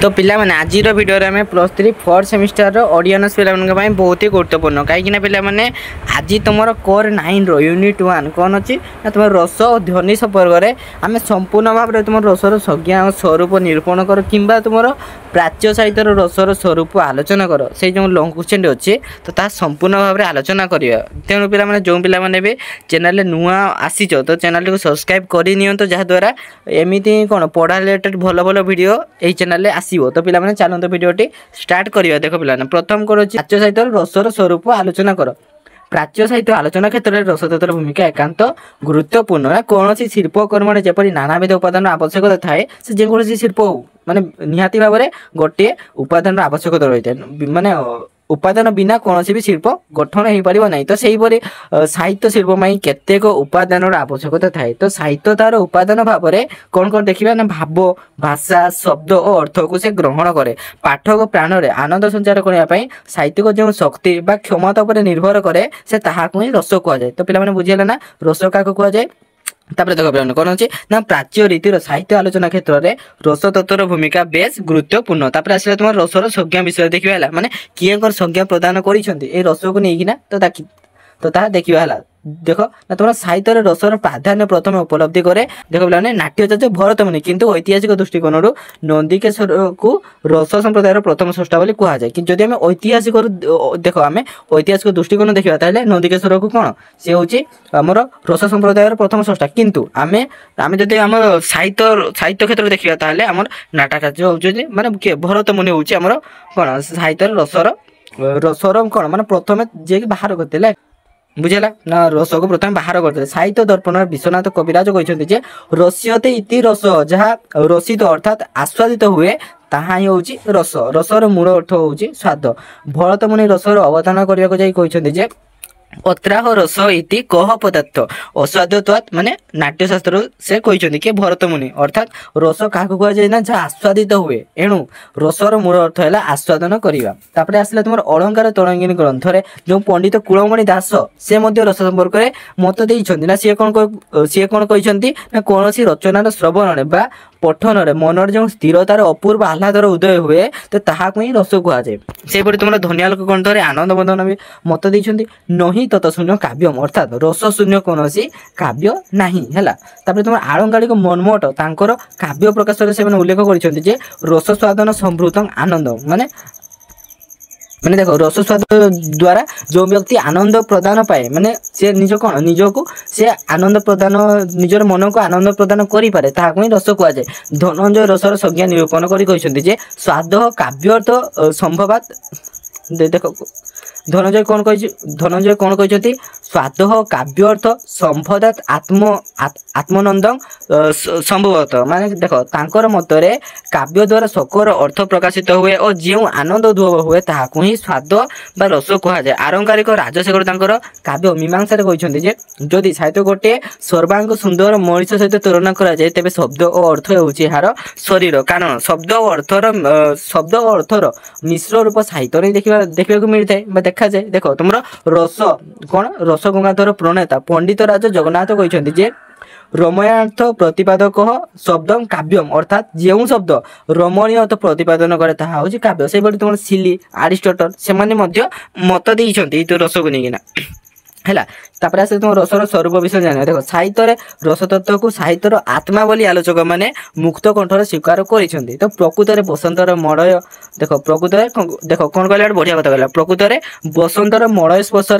तो पिला माने आज वीडियो आम +3 4th सेमिस्टर ऑडियंस पे बहुत ही गुरुत्वपूर्ण कहीं पिला माने आज तुम कोर 9 यूनिट 1 कौन अच्छी तुम रस और ध्वनि संपर्क में आम संपूर्ण भाव में तुम रसर संज्ञा और स्वरूप निरूपण कर कि तुम प्राच्य साहित्य रसर स्वरूप आलोचना कर से जो लंग क्वेश्चन अच्छे तो ता संपूर्ण भाव में आलोचना करिया तेणु पिला जो पिला भी चैनल नुआ आसीच तो चैनल को सब्सक्राइब करनी जहाँद्वारा एमती कौन पढ़ा रिलेटेड भल भल वीडियो यही चैनल आसो तो पिला चलते भिडियोटी स्टार्ट करिया देख पिला प्रथम कर प्राच्य साहित्य रसर स्वरूप आलोचना कर प्राच्य साहित्य आलोचना क्षेत्र में रसतत्वर भूमिका एकांत गुरुत्वपूर्ण कौन शिल्प कर्म जपरी नानाविध उपादान आवश्यकता थाए से जेकोसी शिल्प हो माने निहाती भाव में गोटे उपादान आवश्यकता रही है माने उपादान बिना कौन भी शिल्प गठन हो पार ना तो सहीपरि साहित्य शिल्प में केतेक उपादान आवश्यकता थाए तो साहित्य तार उपादान भाव में कौन कौन देखा ना भाव भाषा शब्द और अर्थ को से ग्रहण करे पाठक प्राण में आनंद संचार करने साहित्य को जो शक्ति बा क्षमता पर निर्भर करे से ताहाको ही रस कहुए तो पिला बुझीगला ना रस क्या कहुए तापर देख पे कौन अच्छे ना प्राच्य रीतिर साहित्य आलोचना क्षेत्र में रसतत्वर भूमिका बेस गुरुत्वपूर्ण तापर आसला तुम रसर संज्ञा विषय देखा माने किए संज्ञा प्रदान कर रस को लेकिन तो देखा देख ना तुम साहित्य रसर प्राधान्य प्रथम उपलब्धि करे देख पे नाट्याचार्य भरत मुनि किंतु ऐतिहासिक दृष्टिकोण नंदिकेश्वर को रस संप्रदायर प्रथम स्रष्टा बोली कहुए कि जदि आम ऐतिहासिक देख आम ऐतिहासिक दृष्टिकोण देखा नंदिकेश्वर को कौन सी हूँ आमर रस संप्रदायर प्रथम स्रष्टा किंतु आम जदि आम साहित्य क्षेत्र देखा आमर नाट्याचार्य हूँ माने भरत मुनि हूँ आमर कौन साहित्य रसर कौन माने प्रथम जे बाहर करते बुझेगा ना रस को प्रथम बाहर करते साहित्य दर्पण विश्वनाथ कविराज कहते रस्यते इति रस जहाँ रसित अर्थात आस्वादित हुए ताहा ही हूँ रस रसर मूल अर्थ हूँ स्वाद भरत मुनि रसर अवधान करने कहते अत्राह रस इति कह पदार्थ अस्वाद्यवाद माने नाट्यशास्त्र से कहते कि भरत मुनि अर्थात रस क्या कहुए ना जहाँ आस्वादित हुए एणु रसर मूल अर्थ है आस्वादन करवा आसला तुम अलंकार तरंगिनी ग्रंथ जो पंडित कुलमणि दास से रस संपर्क में मत देना सी कौन कहते कौन रचनार श्रवण बा पठन मनर जो स्थिरतार अपूर्व आह्लादर उदय हुए तो ताहाको ही रस कहुए से तुम धनियालोक ग्रंथ आनंद बंधन भी मत देते नहीं तत शून्य काव्यम अर्थात रस शून्य कौन काव्य नहीं है तुम आलंकारिक मनमोट तांकर काव्य प्रकाश से उल्लेख कर रस स्वादन संभृत आनंद माने माने देखो रस स्वाद द्वारा जो व्यक्ति आनंद प्रदान पाए माने से निज कौन निज को से आनंद प्रदान निजर मन को आनंद प्रदान करि पारे ताहाको ही रस कहुए धनंजय रसर संज्ञा निरूपण करि स्वाद काव्यर्थ संभवात देखो धनंजय कौन कहते स्वाद काव्यर्थ संभदात आत्मनंद संभवत माने देखो तांकर मतरे काव्य द्वारा सकर अर्थ प्रकाशित हुए और जो आनंद उद्भव हुए ताहाको ही स्वाद बा रस कहुए आलंकारिक राजशेखर तांकर काव्य मीमांसा कहते जदि साहित्य गोटे सर्वांग सुंदर मनीष सहित तुलना कराए तेज शब्द और अर्थ होर शरीर कारण शब्द और अर्थर मिश्र रूप साहित्य नहीं देखा मिलता है देखा जाए देखो तुम रस कौन रस गंगाधर प्रणेता पंडित राज जगन्नाथ कहते रमयार्थ प्रतिपादक शब्द काव्यम अर्थात जो शब्द रमणीय अर्थ प्रतिपादन करे ताहा हूँ काव्य से तुम सिली आरिस्टोटल से मत देते तो रस को लेकिन है तापर आसे तुम रसर स्वरूप विषय जान देखो साहित्य रसतत्व को साहित्यर आत्मा बोली आलोचक मैंने मुक्त कंठर स्वीकार कर तो प्रकृत बसंतर मड़य देखो प्रकृत देखो कौन कहला बढ़िया कथा कहला प्रकृत बसंतर मड़य स्पर्श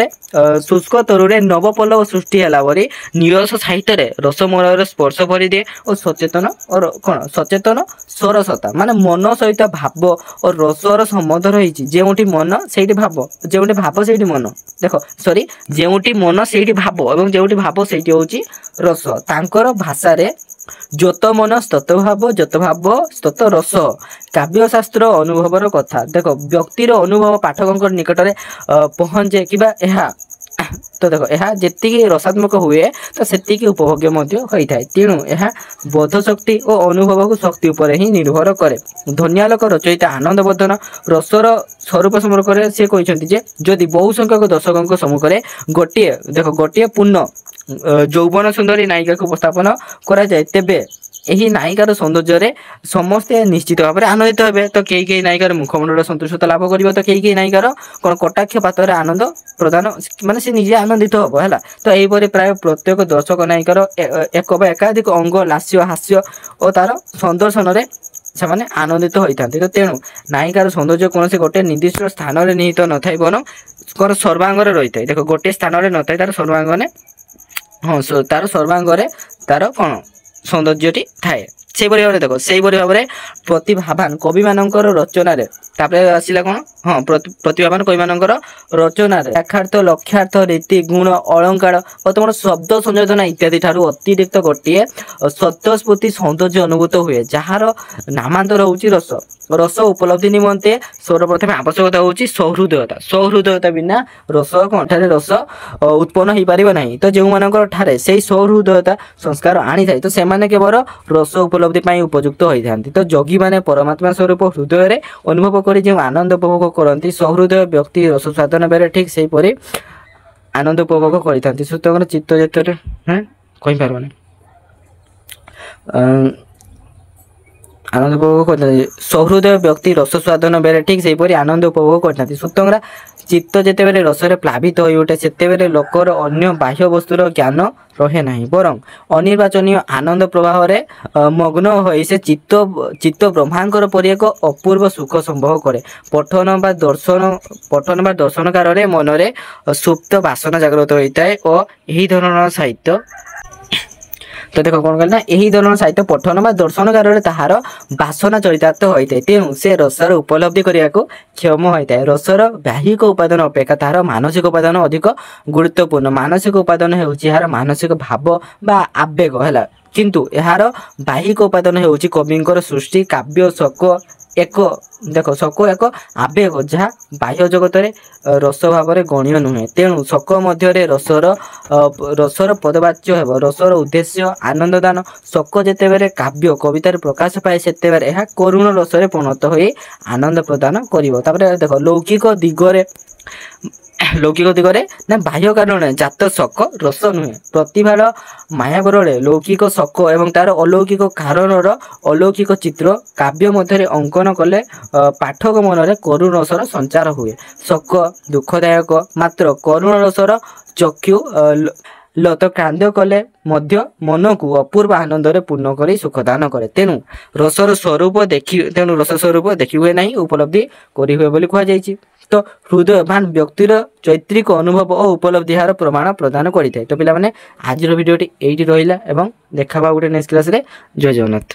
शुष्क तरुरे नवपल्लव सृष्टि है नीरस साहित्य रसमलयर स्पर्श भरी दिए और सचेतन सरसता माने मन सहित भाव और रसर संबंध रही जो मन से भाव जो भाव से मन देखो सॉरी जो मन से भाव और जो भाव से हूँ रस तांकर भाषा जोत मन स्तत भाव स्तत रस काव्यशास्त्र अनुभवर कथा देखो व्यक्तिर अनुभव पाठकों निकट में पहुँचे कि तो देखो यह जी रसात्मक हुए तो से उपभोग्य होता है तेणु यह बोध शक्ति और अनुभव को शक्ति उपर ही निर्भर करे धनियालोक रचयित आनंद बर्धन रसर स्वरूप संपर्क से कहते जदि बहु संख्यक दर्शकों सम्मुख में गोटे देखो गोटे पूर्ण यौवन सुंदरी नायिका को उपस्थापन कराए तेबे ଏହି ନାୟିକାର ସୌନ୍ଦର୍ଯ୍ୟରେ ସମସ୍ତେ ନିଶ୍ଚିତ ଭାବରେ ଆନନ୍ଦିତ ହେବେ। ତ କେହି ନାୟିକାର ମୁଖମଣ୍ଡଳ ସନ୍ତୁଷ୍ଟତା ଲାଭ କରିବ, ତ କେହି ନାୟିକାର କ'ଣ କଟାକ୍ଷ ପାତରେ ଆନନ୍ଦ ପ୍ରଦାନ ମାନେ ସେ ନିଜେ ଆନନ୍ଦିତ ହବ ହେଲା। ତ ଏହିପରି ପ୍ରାୟ ପ୍ରତ୍ୟେକ ଦର୍ଶକ ନାୟିକାର ଏକ ବା ଏକାଧିକ ଅଙ୍ଗ ଲାସ୍ୟ ହାସ୍ୟ ଓ ତାର ସନ୍ଦର୍ଶନରେ ସେମାନେ ଆନନ୍ଦିତ ହୋଇଥାନ୍ତି। ତ ତେଣୁ ନାୟିକାର ସୌନ୍ଦର୍ଯ୍ୟ କୌଣସି ଗୋଟେ ନିର୍ଦ୍ଦିଷ୍ଟ ସ୍ଥାନରେ ନିହିତ ନଥାଏ, ବରଂ ସର୍ବାଙ୍ଗରେ ରହିଥାଏ। ଦେଖ ଗୋଟିଏ ସ୍ଥାନରେ ନଥାଏ, ତାର ସର୍ବାଙ୍ଗରେ ତାର ସର୍ବାଙ୍ଗରେ ତାର କ'ଣ ସୌନ୍ଦର୍ଯ୍ୟଟି ଥାଏ। ସେଇପରି ଭାବରେ ଦେଖ ସେଇପରି ଭାବରେ ପ୍ରତିଭାବାନ କବିମାନଙ୍କର ରଚନାରେ ତାପରେ ଆସିଲା କ'ଣ ପ୍ରତିଭାବାନ କବିମାନଙ୍କର ରଚନାରେ ବ୍ୟାଖ୍ୟାର୍ଥ ଲକ୍ଷ୍ୟାର୍ଥ ରୀତି ଗୁଣ ଅଳଙ୍କାର ଓ ତମର ଶବ୍ଦ ସଂଯୋଜନା ଇତ୍ୟାଦି ଠାରୁ ଅତିରିକ୍ତ ଗୋଟିଏ ସ୍ୱତଃସ୍ଫୂର୍ତ୍ତି ସୌନ୍ଦର୍ଯ୍ୟ ଅନୁଭୂତ ହୁଏ, ଯାହାର ନାମାନ୍ତର ହେଉଛି ରସ। ରସ ଉପଲବ୍ଧି ନିମନ୍ତେ ସର୍ବପ୍ରଥମେ ଆବଶ୍ୟକତା ହେଉଛି ସହୃଦୟତା। ସହୃଦୟତା ବିନା ରସ ଠାରେ ରସ ଉତ୍ପନ୍ନ ହେଇପାରିବ ନାହିଁ। ତ ଯେଉଁମାନଙ୍କର ଠାରେ ସେଇ ସହୃଦୟତା ସଂସ୍କାର ଆଣିଥାଏ, ତ ସେମାନେ କେବଳ ରସ ଉପଲବ୍ଧି ପାଇଁ ଉପଯୁକ୍ତ ହୋଇଥାନ୍ତି। ତ ଯୋଗୀମାନେ ପରମାତ୍ମା ସ୍ୱରୂପ ହୃଦୟରେ ଅନୁଭବ କରି ଯେଉଁ ଆନନ୍ଦ ଉପଭୋଗ କରନ୍ତି, ସହୃଦୟ ବ୍ୟକ୍ତି ରସ ସ୍ୱାଦନ ବେଳେ ଠିକ୍ ସେହିପରି ଆନନ୍ଦ ଉପଭୋଗ କରିଥାନ୍ତି। ସୁତରାଂ ଚିତ୍ତ ଯେତେବେଳେ କହିପାରିବନି ଆନନ୍ଦ ଉପଭୋଗ କରିଥାନ୍ତି, ସହୃଦୟ ବ୍ୟକ୍ତି ରସ ସ୍ୱାଦନ ବେଳେ ଠିକ୍ ସେହିପରି ଆନନ୍ଦ ଉପଭୋଗ କରିଥାନ୍ତି। ସୁତରାଂ ଚିତ୍ତ ଯେତେବେଳେ ରସରେ ପ୍ଲାବିତ ହୋଇ ଉଠେ, ସେତେବେଳେ ଲୋକର ଅନ୍ୟ ବାହ୍ୟ ବସ୍ତୁର ଜ୍ଞାନ ରହେ ନାହିଁ, ବରଂ ଅନିର୍ବାଚନୀୟ ଆନନ୍ଦ ପ୍ରବାହରେ ମଗ୍ନ ହୋଇ ସେ ଚିତ୍ତ ବ୍ରହ୍ମାଙ୍କର ପରି ଏକ ଅପୂର୍ବ ସୁଖ ସମ୍ଭବ କରେ। ପଠନ ବା ଦର୍ଶନ କାଳରେ ମନରେ ସୁପ୍ତ ବାସନା ଜାଗ୍ରତ ହୋଇଥାଏ ଓ ଏହି ଧରଣର ସାହିତ୍ୟ ତ ଦେଖ କ'ଣ କଲେ ନା ଏହି ଧରଣର ସାହିତ୍ୟ ପଠନ ବା ଦର୍ଶନ କାଳରେ ତାହାର ବାସନା ଚରିତାର୍ଥ ହୋଇଥାଏ। ତେଣୁ ସେ ରସର ଉପଲବ୍ଧି କରିବାକୁ କ୍ଷମ ହୋଇଥାଏ। ରସର ବାହ୍ୟିକ ଉପାଦାନ ଅପେକ୍ଷା ତାହାର ମାନସିକ ଉପାଦାନ ଅଧିକ ଗୁରୁତ୍ୱପୂର୍ଣ୍ଣ। ମାନସିକ ଉପାଦାନ ହେଉଛି ଏହାର ମାନସିକ ଭାବ ବା ଆବେଗ ହେଲା, କିନ୍ତୁ ଏହାର ବାହ୍ୟିକ ଉପାଦାନ ହେଉଛି କବିଙ୍କର ସୃଷ୍ଟି କାବ୍ୟ ଶୋକ ଏକ ଆବେଗ, ଯାହା ବାହ୍ୟ ଜଗତରେ ରସ ଭାବରେ ଗଣ୍ୟ ନୁହେଁ। ତେଣୁ ଶୋକ ମଧ୍ୟରେ ରସର ପଦବାଚ୍ୟ ହେବ। ରସର ଉଦ୍ଦେଶ୍ୟ ଆନନ୍ଦଦାନ। ଶୋକ ଯେତେବେଳେ କାବ୍ୟ କବିତାରେ ପ୍ରକାଶ ପାଏ, ସେତେବେଳେ ଏହା କରୁଣ ରସରେ ପରିଣତ ହୋଇ ଆନନ୍ଦ ପ୍ରଦାନ କରିବ। ତାପରେ ଦେଖ ଲୌକିକ ଦିଗରେ ନା ବାହ୍ୟ କାରଣରେ ଜାତ ଶୋକ ରସ ନୁହେଁ। ପ୍ରତିଭାର ମାୟାବଳରେ ଲୌକିକ ଶୋକ ଏବଂ ତାର ଅଲୌକିକ କାରଣର ଅଲୌକିକ ଚିତ୍ର କାବ୍ୟ ମଧ୍ୟରେ ଅଙ୍କନ କଲେ ପାଠକ ମନରେ କରୁଣ ରସର ସଞ୍ଚାର ହୁଏ। ଶୋକ ଦୁଃଖଦାୟକ, ମାତ୍ର କରୁଣ ରସର ଚକ୍ଷୁ ଲତକ୍ରାନ୍ତ କଲେ ମଧ୍ୟ ମନକୁ ଅପୂର୍ବ ଆନନ୍ଦରେ ପୂର୍ଣ୍ଣ କରି ସୁଖଦାନ କରେ। ତେଣୁ ରସର ସ୍ୱରୂପ ଦେଖି ହୁଏ ନାହିଁ, ଉପଲବ୍ଧି କରି ହୁଏ ବୋଲି କୁହାଯାଇଛି। ତ ହୃଦୟବାନ ବ୍ୟକ୍ତିର ଚୈତ୍ରିକ ଅନୁଭବ ଓ ଉପଲବ୍ଧି ଏହାର ପ୍ରମାଣ ପ୍ରଦାନ କରିଥାଏ। ତ ପିଲାମାନେ ଆଜିର ଭିଡ଼ିଓଟି ଏଇଠି ରହିଲା ଏବଂ ଦେଖାବା ଗୋଟେ ନେକ୍ସଟ କ୍ଲାସରେ। ଜୟ ଜଗନ୍ନାଥ।